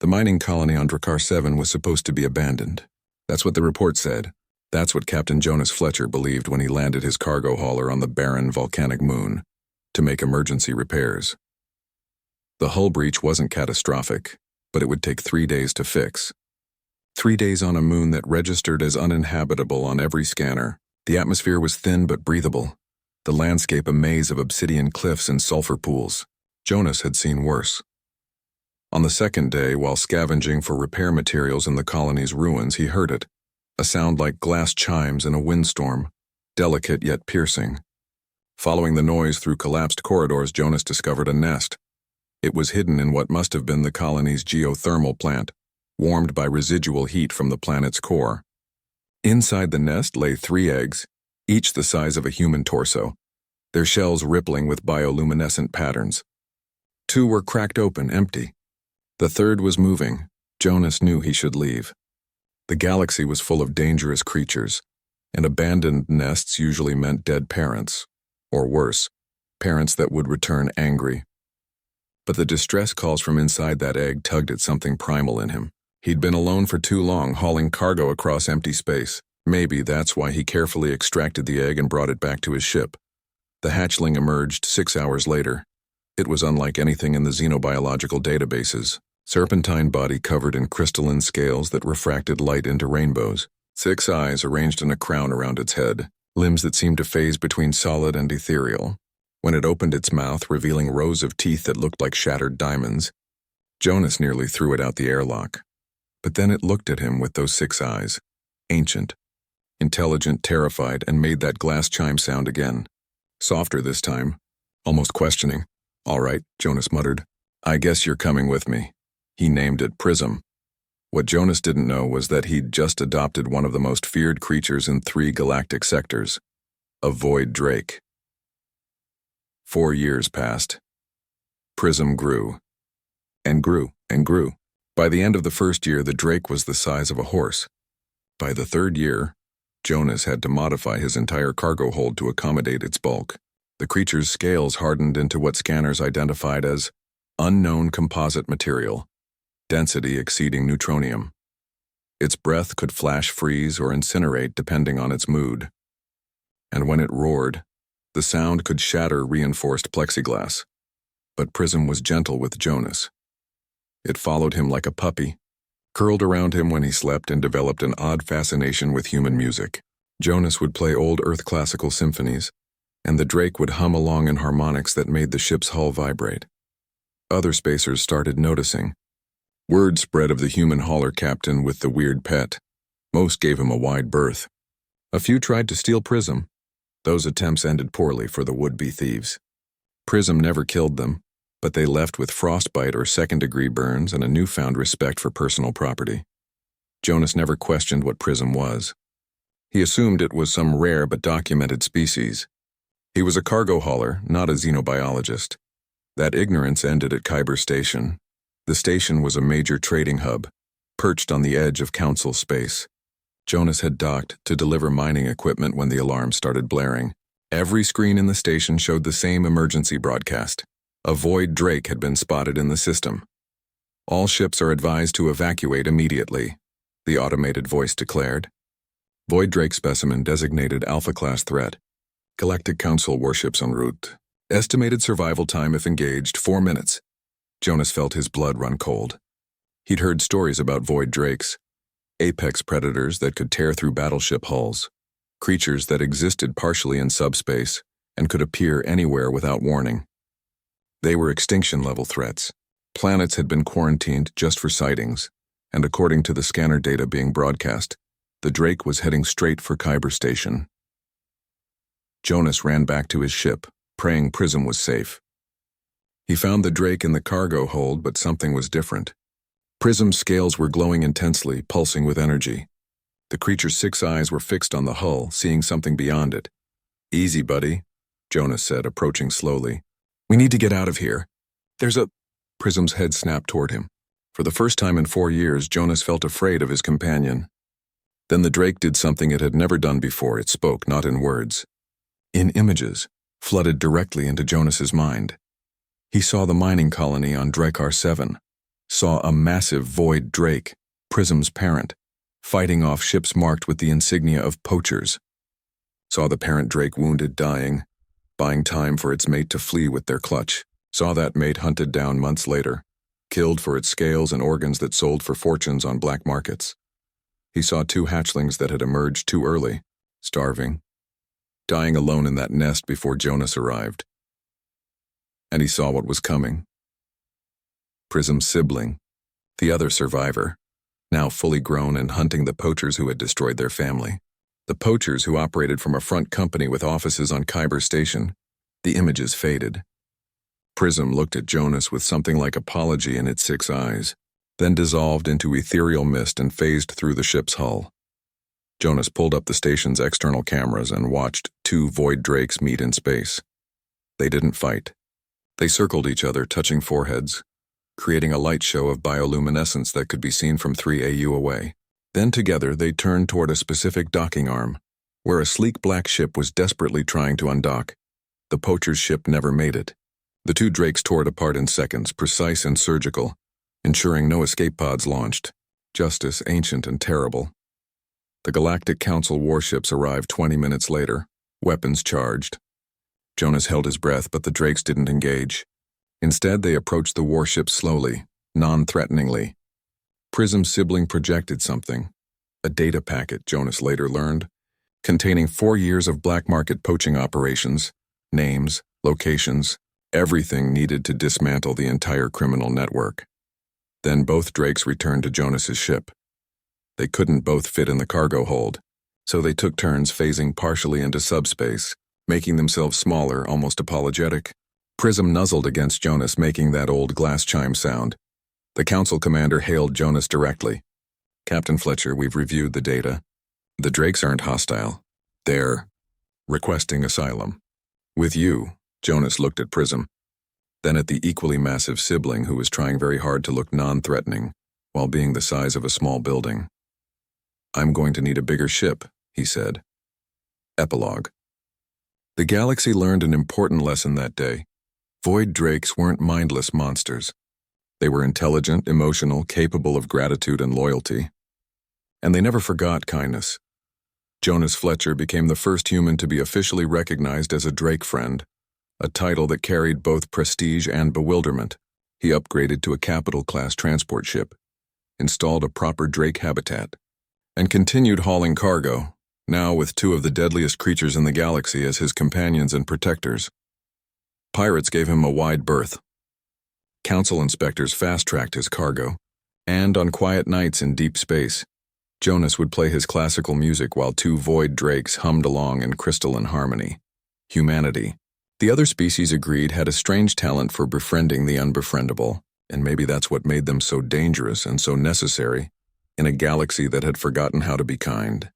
The mining colony on Drakkar 7 was supposed to be abandoned. That's what the report said. That's what Captain Jonas Fletcher believed when he landed his cargo hauler on the barren volcanic moon to make emergency repairs. The hull breach wasn't catastrophic, but it would take 3 days to fix. 3 days on a moon that registered as uninhabitable on every scanner. The atmosphere was thin but breathable. The landscape a maze of obsidian cliffs and sulfur pools. Jonas had seen worse. On the second day, while scavenging for repair materials in the colony's ruins, he heard it. A sound like glass chimes in a windstorm, delicate yet piercing. Following the noise through collapsed corridors, Jonas discovered a nest. It was hidden in what must have been the colony's geothermal plant, warmed by residual heat from the planet's core. Inside the nest lay 3 eggs, each the size of a human torso, their shells rippling with bioluminescent patterns. 2 were cracked open, empty. The third was moving. Jonas knew he should leave. The galaxy was full of dangerous creatures, and abandoned nests usually meant dead parents, or worse, parents that would return angry. But the distress calls from inside that egg tugged at something primal in him. He'd been alone for too long, hauling cargo across empty space. Maybe that's why he carefully extracted the egg and brought it back to his ship. The hatchling emerged 6 hours later. It was unlike anything in the xenobiological databases. Serpentine body covered in crystalline scales that refracted light into rainbows. 6 eyes arranged in a crown around its head, limbs that seemed to phase between solid and ethereal. When it opened its mouth, revealing rows of teeth that looked like shattered diamonds, Jonas nearly threw it out the airlock. But then it looked at him with those 6 eyes, ancient, intelligent, terrified, and made that glass chime sound again. Softer this time, almost questioning. "All right," Jonas muttered. "I guess you're coming with me." He named it Prism. What Jonas didn't know was that he'd just adopted one of the most feared creatures in 3 galactic sectors, a void drake. 4 years passed. Prism grew, and grew, and grew. By the end of the first year, the drake was the size of a horse. By the 3rd year, Jonas had to modify his entire cargo hold to accommodate its bulk. The creature's scales hardened into what scanners identified as unknown composite material, density exceeding neutronium. Its breath could flash freeze or incinerate depending on its mood. And when it roared, the sound could shatter reinforced plexiglass. But Prism was gentle with Jonas. It followed him like a puppy, curled around him when he slept, and developed an odd fascination with human music. Jonas would play old Earth classical symphonies, and the drake would hum along in harmonics that made the ship's hull vibrate. Other spacers started noticing. Word spread of the human hauler captain with the weird pet. Most gave him a wide berth. A few tried to steal Prism. Those attempts ended poorly for the would-be thieves. Prism never killed them, but they left with frostbite or second-degree burns and a newfound respect for personal property. Jonas never questioned what Prism was. He assumed it was some rare but documented species. He was a cargo hauler, not a xenobiologist. That ignorance ended at Kyber Station. The station was a major trading hub, perched on the edge of Council space. Jonas had docked to deliver mining equipment when the alarm started blaring. Every screen in the station showed the same emergency broadcast. A void drake had been spotted in the system. "All ships are advised to evacuate immediately," the automated voice declared. Void drake specimen designated Alpha-class threat. Galactic Council warships en route. Estimated survival time if engaged, 4 minutes. Jonas felt his blood run cold. He'd heard stories about void drakes, apex predators that could tear through battleship hulls, creatures that existed partially in subspace and could appear anywhere without warning. They were extinction-level threats. Planets had been quarantined just for sightings, and according to the scanner data being broadcast, the drake was heading straight for Kyber Station. Jonas ran back to his ship, praying Prism was safe. He found the drake in the cargo hold, but something was different. Prism's scales were glowing intensely, pulsing with energy. The creature's 6 eyes were fixed on the hull, seeing something beyond it. "Easy, buddy," Jonas said, approaching slowly. "We need to get out of here. There's a—" Prism's head snapped toward him. For the first time in 4 years, Jonas felt afraid of his companion. Then the drake did something it had never done before. It spoke, not in words. In images, flooded directly into Jonas's mind. He saw the mining colony on Drakkar 7, saw a massive void drake, Prism's parent, fighting off ships marked with the insignia of poachers. Saw the parent drake wounded, dying, buying time for its mate to flee with their clutch. Saw that mate hunted down months later, killed for its scales and organs that sold for fortunes on black markets. He saw 2 hatchlings that had emerged too early, starving, dying alone in that nest before Jonas arrived. And he saw what was coming. Prism's sibling, the other survivor, now fully grown and hunting the poachers who had destroyed their family. The poachers who operated from a front company with offices on Kyber Station. The images faded. Prism looked at Jonas with something like apology in its 6 eyes, then dissolved into ethereal mist and phased through the ship's hull. Jonas pulled up the station's external cameras and watched 2 void drakes meet in space. They didn't fight. They circled each other, touching foreheads, creating a light show of bioluminescence that could be seen from 3 AU away. Then together they turned toward a specific docking arm, where a sleek black ship was desperately trying to undock. The poacher's ship never made it. The 2 drakes tore it apart in seconds, precise and surgical, ensuring no escape pods launched. Justice, ancient and terrible. The Galactic Council warships arrived 20 minutes later, weapons charged. Jonas held his breath, but the drakes didn't engage. Instead, they approached the warships slowly, non-threateningly. Prism's sibling projected something, a data packet, Jonas later learned, containing 4 years of black market poaching operations, names, locations, everything needed to dismantle the entire criminal network. Then both drakes returned to Jonas's ship. They couldn't both fit in the cargo hold, so they took turns phasing partially into subspace, making themselves smaller, almost apologetic. Prism nuzzled against Jonas, making that old glass chime sound. The council commander hailed Jonas directly. "Captain Fletcher, we've reviewed the data. The drakes aren't hostile. They're requesting asylum. With you." Jonas looked at Prism, then at the equally massive sibling who was trying very hard to look non-threatening while being the size of a small building. "I'm going to need a bigger ship," he said. Epilogue. The galaxy learned an important lesson that day. Void drakes weren't mindless monsters. They were intelligent, emotional, capable of gratitude and loyalty. And they never forgot kindness. Jonas Fletcher became the first human to be officially recognized as a Drake friend, a title that carried both prestige and bewilderment. He upgraded to a capital-class transport ship, installed a proper Drake habitat, and continued hauling cargo, now with 2 of the deadliest creatures in the galaxy as his companions and protectors. Pirates gave him a wide berth. Council inspectors fast-tracked his cargo, and on quiet nights in deep space, Jonas would play his classical music while 2 void drakes hummed along in crystalline harmony. Humanity, the other species agreed, had a strange talent for befriending the unbefriendable, and maybe that's what made them so dangerous and so necessary in a galaxy that had forgotten how to be kind.